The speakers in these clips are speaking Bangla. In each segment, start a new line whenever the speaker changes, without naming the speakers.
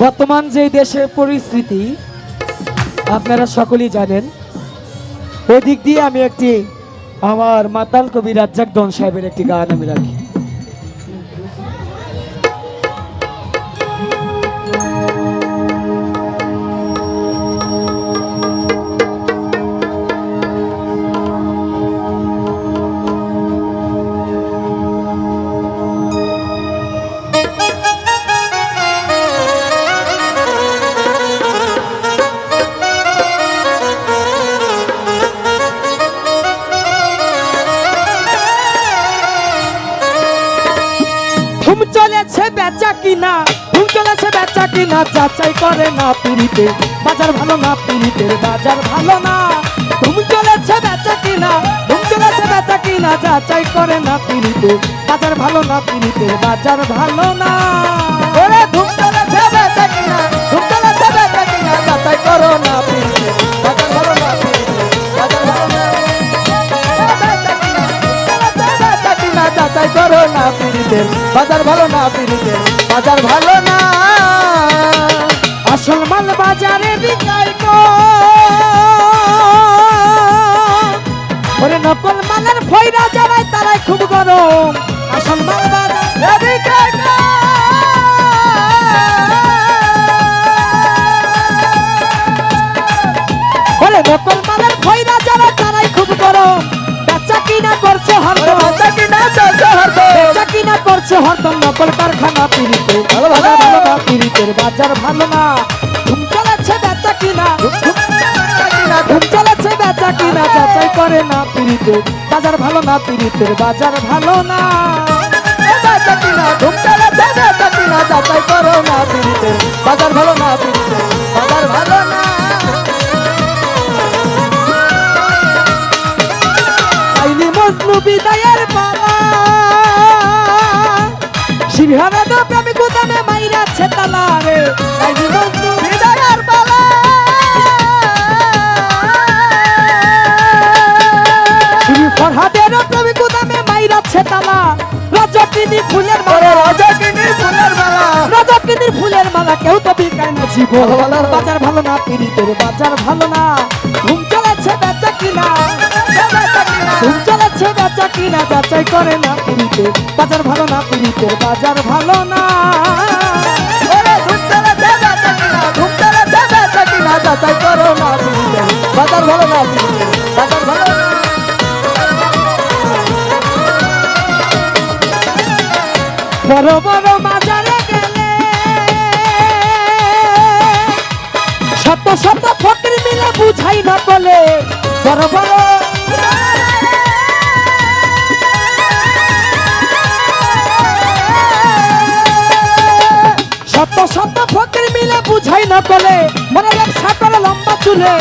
বর্তমান যে দেশের পরিস্থিতি আপনারা সকলেই জানেন। ওই দিক দিয়ে আমি একটি আমার মাতাল কবি রাজ্জাক দন সাহেবের একটি গান আমি রাখি। ধুম চলেছে বেচা কিনা, ধুম চলেছে বেচা কিনা, যাচাই করে না পিড়িতে বাজার ভালো না, পিড়িতের বাজার ভালো না। ধুম চলেছে বেচা কিনা, ধুম চলেছে বেচা কিনা, যাচাই করে না পিড়িতে বাজার ভালো না, পিড়িতের বাজার ভালো না।
ওরে ধুম চলেছে বেচা কিনা, ধুম চলেছে বেচা কিনা, যাচাই করো না পিড়িতে বাজার ভালো না, বাজার ভালো না। বেচা কিনা যাচাই করো না পিড়িতে বাজার ভালো না, পিড়িতে বাজার ভালো না।
আসল মাল বাজারে বিকাই গো, ওরে নকল মালের ফয়রা যারাই তারাই খুব গরম। আসল মাল বাজারে বিকাই গো, ওরে নকল মালের ফয়রা যারা তারাই খুব গরম। বেচা কিনা করছে হরদম,
বেচা কিনা চলছে হরদম,
বেচা কিনা করছে হরদম, নকল কারখানা পিড়িতে ভালো ভালো ভালো না, পিড়িতের বাজার ভালো না। ধুম চলেছে বেচা কিনা, ধুম চলেছে বেচা কিনা, যাচাই করে না পিড়িতে বাজার ভালো না, পিড়িতের বাজার ভালো না।
বেচা কিনা ধুম চলেছে বেচা কিনা, যাচাই করো না পিড়িতে বাজার ভালো না, পিড়িতে বাজার ভালো না।
আইলি মজনু বিদায়ের পালা, শিরহারা দো প্রেমী গুদামে মাইরাছে তালা রে। আইলি মজনু
বিদায়ের পালা,
শিরি ফরহাদের প্রেমী গুদামে মাইরাছে তালা। রজকিনী ফুলের মালা,
রজকিনী ফুলের মালা,
রজকিনীর ফুলের মালা কেউ তো বিকায় না জীবন। বাজার ভালো না, পিড়িতের বাজার ভালো না। ঘুম চলেছে বেচা কিনা, ঘুম চলেছে বেচা কিনা, যাচাই করে না পিড়িতে বাজার ভালো না, পিড়িতের বাজার ভালো না।
ওরে ধুম চলেছে বেচা কিনা, ধুম চলেছে বেচা কিনা, যাচাই করো না পিড়িতে বাজার ভালো না, পিড়িতে বাজার ভালো না।
বড় বড় বাজারে গেলে শত শত ফকির মিলে বুঝাই না বলে। বড় বড় শত শত ফকির মিলে বুঝাই না বলে। মনে ব্যবসা করে লম্বা চুলে,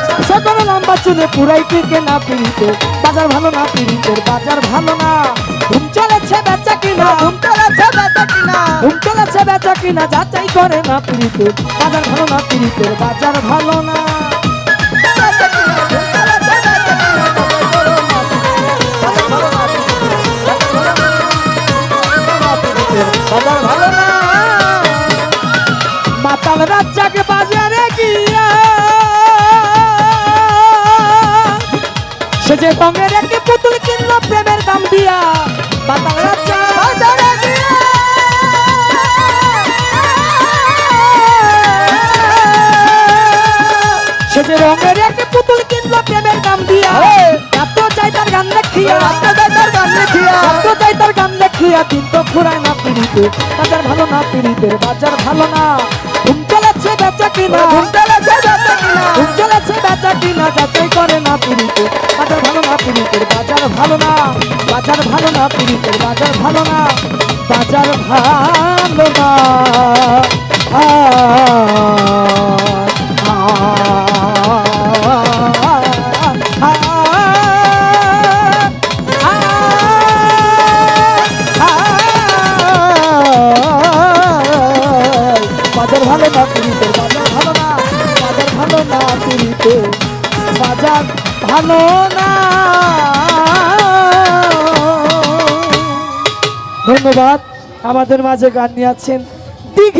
ব্যবসা করে লম্বা চুলে, পুরাই টিকে না পিড়িতে বাজার ভালো না, পিড়িতের বাজার ভালো না। ধুম চলেছে বেচা কিনা,
ধুম চলেছে বেচা কিনা,
ধুম চলেছে বেচা কিনা, যাচাই করে না পিড়িতে বাজার ভালো না, পিড়িতের বাজার ভালো না।
বেচা কিনা ধুম চলেছে বেচা কিনা, যাচাই করো না পিড়িতে বাজার ভালো না।
মাতাল রাজ্জাক বাজারে গিয়া সে যে রঙের একটি পুতুল কিনলো প্রেমের দাম দিয়া। মাতাল রাজ্জাক
বাজারে গিয়া,
সে যে রঙের একটি পুতুল কিনলো প্রেমের দাম দিয়া। এত চাই তার গান দেখিয়া,
রাস্তাঘাটের গান দেখিয়া,
এত চাই তার গান দেখিয়া, দিন তো ফুরায় না পিড়িতে বাজার ভালো না, পিড়িতের বাজার ভালো না। ঘুম চলেছে বেচা কিনা,
ধুম চলেছে বেচা কিনা,
ঘুম চলেছে বেচা কিনা, যাচাই করে না পিড়িতে বাজার ভালো না, পিড়িতের বাজার ভালো না। বাজার ভালো না, পিড়িতের বাজার ভালো না, বাজার ভালো না। বাজার ভালো না, পিড়িতের বাজার ভালো না, বাজার ভালো না, পিড়িতে বাজার ভালো না। ধন্যবাদ। আমাদের মাঝে গান নিয়ে আছেন দিঘি